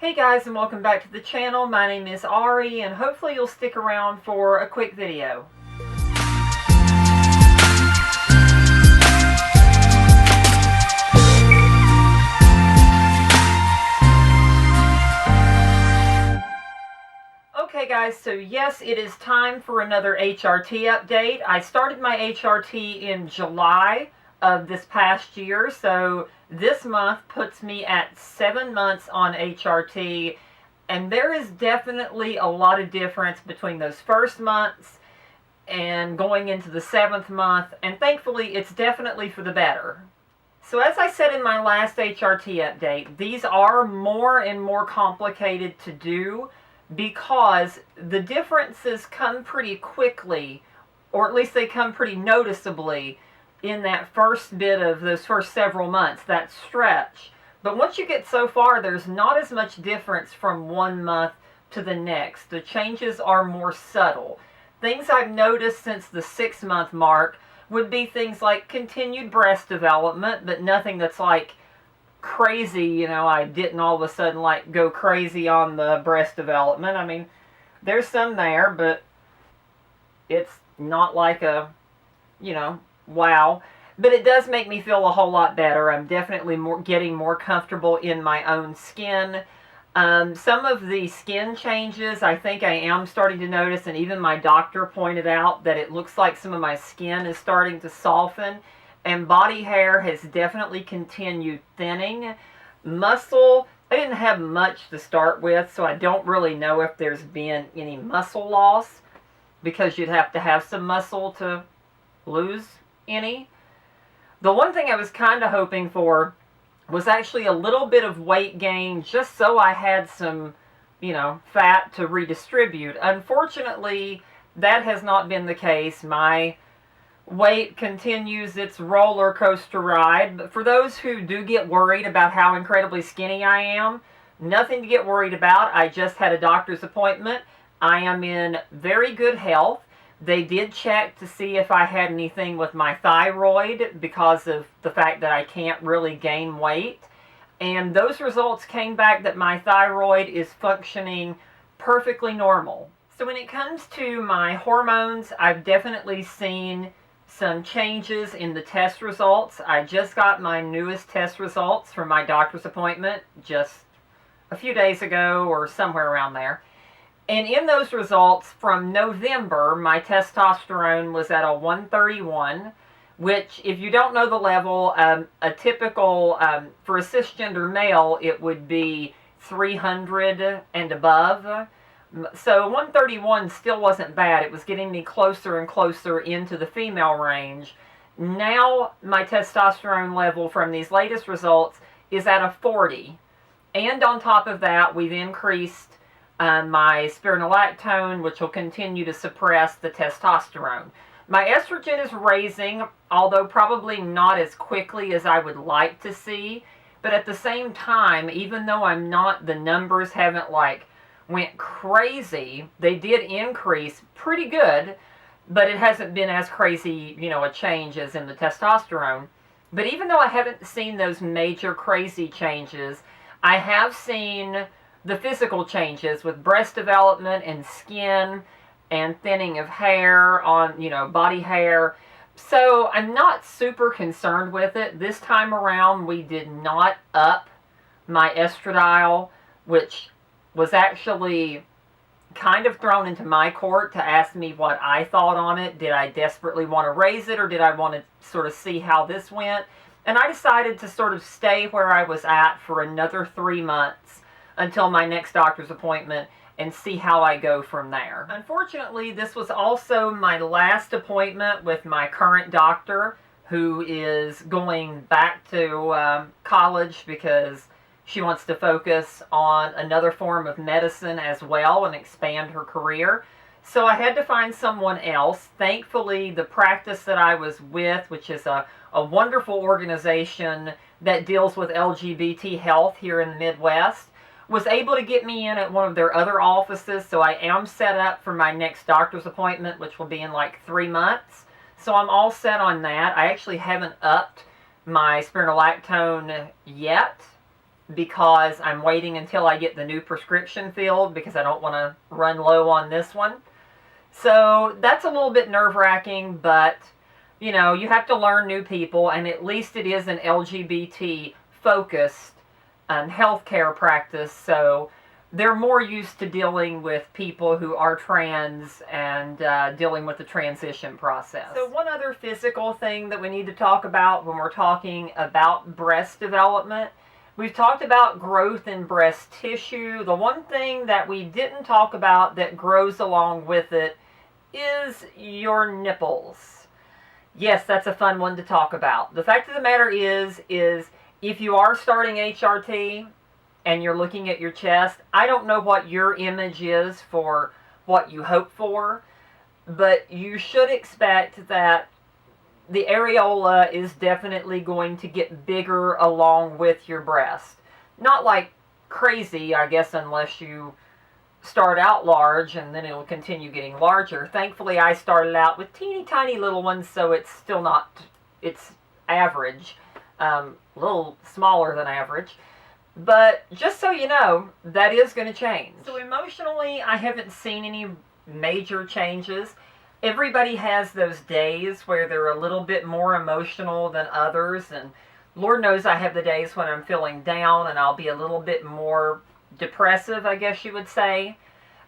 Hey guys, and welcome back to the channel. My name is Ari, and hopefully you'll stick around for a quick video. Okay guys, so yes, it is time for another HRT update. I started my HRT in July of this past year, so this month puts me at 7 months on HRT, and there is definitely a lot of difference between those first months and going into the 7th month, and thankfully it's definitely for the better. So as I said in my last HRT update, these are more and more complicated to do because the differences come pretty quickly, or at least they come pretty noticeably in that first bit of those first several months, that stretch. But once you get so far, there's not as much difference from 1 month to the next. The changes are more subtle. Things I've noticed since the 6-month mark would be things like continued breast development, but nothing that's like crazy, you know, I didn't all of a sudden like go crazy on the breast development. I mean, there's some there, but it's not like a, you know, wow. But it does make me feel a whole lot better. I'm definitely getting more comfortable in my own skin. Some of the skin changes I think I am starting to notice, and even my doctor pointed out that it looks like some of my skin is starting to soften, and body hair has definitely continued thinning. Muscle, I didn't have much to start with, so I don't really know if there's been any muscle loss, because you'd have to have some muscle to lose any. The one thing I was kind of hoping for was actually a little bit of weight gain, just so I had some, you know, fat to redistribute. Unfortunately, that has not been the case. My weight continues its roller coaster ride. But for those who do get worried about how incredibly skinny I am, nothing to get worried about. I just had a doctor's appointment. I am in very good health. They did check to see if I had anything with my thyroid because of the fact that I can't really gain weight. And those results came back that my thyroid is functioning perfectly normal. So when it comes to my hormones, I've definitely seen some changes in the test results. I just got my newest test results from my doctor's appointment just a few days ago or somewhere around there. And in those results from November, my testosterone was at a 131, which, if you don't know the level, a typical, for a cisgender male, it would be 300 and above. So 131 still wasn't bad. It was getting me closer and closer into the female range. Now my testosterone level from these latest results is at a 40. And on top of that, we've increased my spironolactone, which will continue to suppress the testosterone. My estrogen is raising, although probably not as quickly as I would like to see. But at the same time, even though I'm not, the numbers haven't like went crazy, they did increase pretty good, but it hasn't been as crazy, you know, a change as in the testosterone. But even though I haven't seen those major crazy changes, I have seen the physical changes with breast development and skin and thinning of hair on, you know, body hair. So I'm not super concerned with it. This time around, we did not up my estradiol, which was actually kind of thrown into my court to ask me what I thought on it. Did I desperately want to raise it, or did I want to sort of see how this went? And I decided to sort of stay where I was at for another 3 months until my next doctor's appointment and see how I go from there. Unfortunately, this was also my last appointment with my current doctor, who is going back to college because she wants to focus on another form of medicine as well and expand her career. So I had to find someone else. Thankfully, the practice that I was with, which is a wonderful organization that deals with LGBT health here in the Midwest, was able to get me in at one of their other offices. So I am set up for my next doctor's appointment, which will be in like 3 months. So I'm all set on that. I actually haven't upped my spironolactone yet. because I'm waiting until I get the new prescription filled because I don't want to run low on this one. So that's a little bit nerve-wracking, but you know, you have to learn new people, and at least it is an LGBT focused healthcare practice, so they're more used to dealing with people who are trans and dealing with the transition process. So one other physical thing that we need to talk about when we're talking about breast development, we've talked about growth in breast tissue. The one thing that we didn't talk about that grows along with it is your nipples. Yes, that's a fun one to talk about. The fact of the matter is if you are starting HRT and you're looking at your chest, I don't know what your image is for what you hope for, but you should expect that the areola is definitely going to get bigger along with your breast. Not like crazy, I guess, unless you start out large and then it'll continue getting larger. Thankfully, I started out with teeny tiny little ones, so it's still not, it's average, a little smaller than average. But just so you know, that is going to change. So emotionally, I haven't seen any major changes. Everybody has those days where they're a little bit more emotional than others, and Lord knows I have the days when I'm feeling down and I'll be a little bit more depressive, I guess you would say.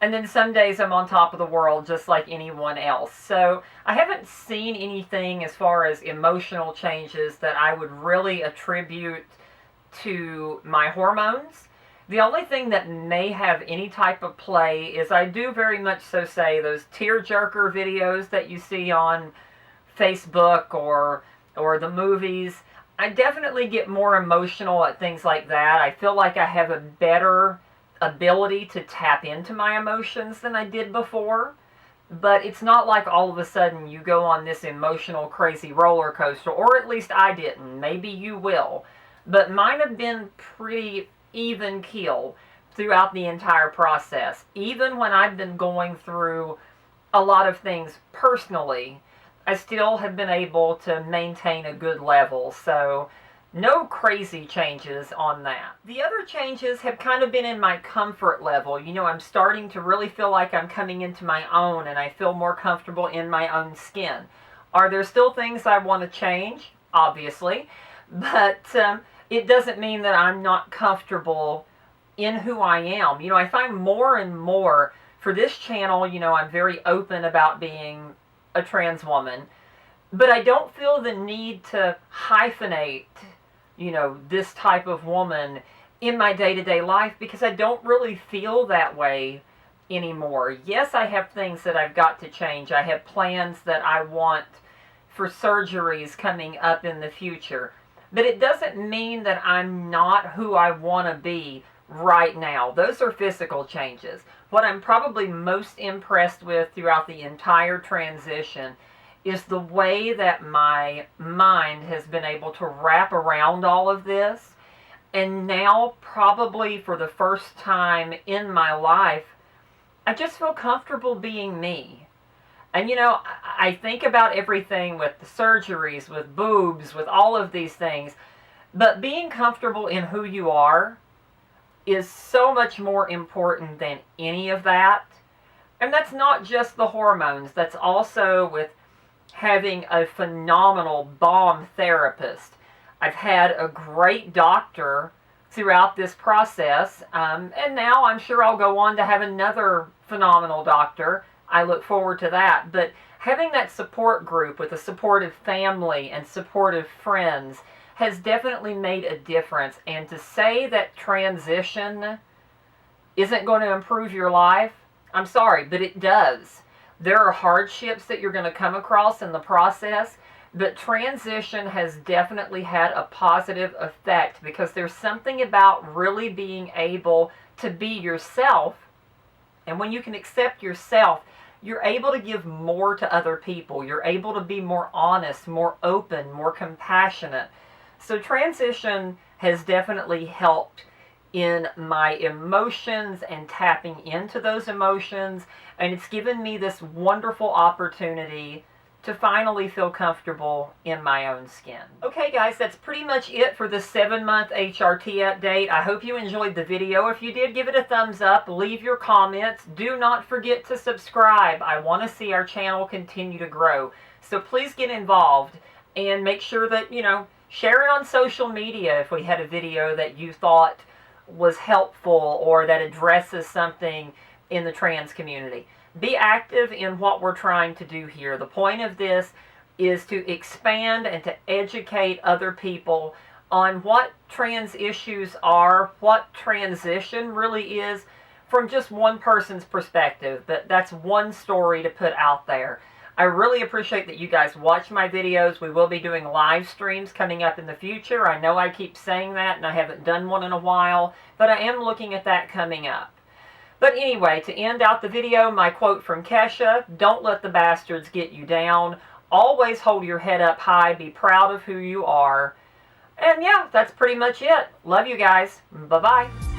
And then some days I'm on top of the world just like anyone else. So I haven't seen anything as far as emotional changes that I would really attribute to my hormones. The only thing that may have any type of play is I do very much so say those tearjerker videos that you see on Facebook or the movies. I definitely get more emotional at things like that. I feel like I have a better ability to tap into my emotions than I did before. But it's not like all of a sudden you go on this emotional crazy roller coaster, or at least I didn't. Maybe you will. But mine have been pretty even keel throughout the entire process. Even when I've been going through a lot of things personally, I still have been able to maintain a good level. So no crazy changes on that. The other changes have kind of been in my comfort level. You know, I'm starting to really feel like I'm coming into my own and I feel more comfortable in my own skin. Are there still things I want to change? Obviously. But it doesn't mean that I'm not comfortable in who I am. You know, I find more and more for this channel, you know, I'm very open about being a trans woman, but I don't feel the need to hyphenate, you know, this type of woman in my day-to-day life because I don't really feel that way anymore. Yes, I have things that I've got to change. I have plans that I want for surgeries coming up in the future. But it doesn't mean that I'm not who I want to be right now. Those are physical changes. What I'm probably most impressed with throughout the entire transition is the way that my mind has been able to wrap around all of this. And now, probably for the first time in my life, I just feel comfortable being me. And you know, I think about everything with the surgeries, with boobs, with all of these things. But being comfortable in who you are is so much more important than any of that. And that's not just the hormones. That's also with having a phenomenal bomb therapist. I've had a great doctor throughout this process. And now I'm sure I'll go on to have another phenomenal doctor. I look forward to that. But having that support group with a supportive family and supportive friends has definitely made a difference. And to say that transition isn't going to improve your life, I'm sorry, but it does. There are hardships that you're going to come across in the process, but transition has definitely had a positive effect because there's something about really being able to be yourself. And when you can accept yourself, you're able to give more to other people. You're able to be more honest, more open, more compassionate. So transition has definitely helped in my emotions and tapping into those emotions. And it's given me this wonderful opportunity to finally feel comfortable in my own skin. Okay guys, that's pretty much it for the 7-month HRT update. I hope you enjoyed the video. If you did, give it a thumbs up, leave your comments. Do not forget to subscribe. I want to see our channel continue to grow. So please get involved and make sure that, share it on social media if we had a video that you thought was helpful or that addresses something in the trans community. Be active in what we're trying to do here. The point of this is to expand and to educate other people on what trans issues are, what transition really is from just one person's perspective. But that's one story to put out there. I really appreciate that you guys watch my videos. We will be doing live streams coming up in the future. I know I keep saying that and I haven't done one in a while, but I am looking at that coming up. But anyway, to end out the video, my quote from Kesha, don't let the bastards get you down. Always hold your head up high. Be proud of who you are. And yeah, that's pretty much it. Love you guys. Bye-bye.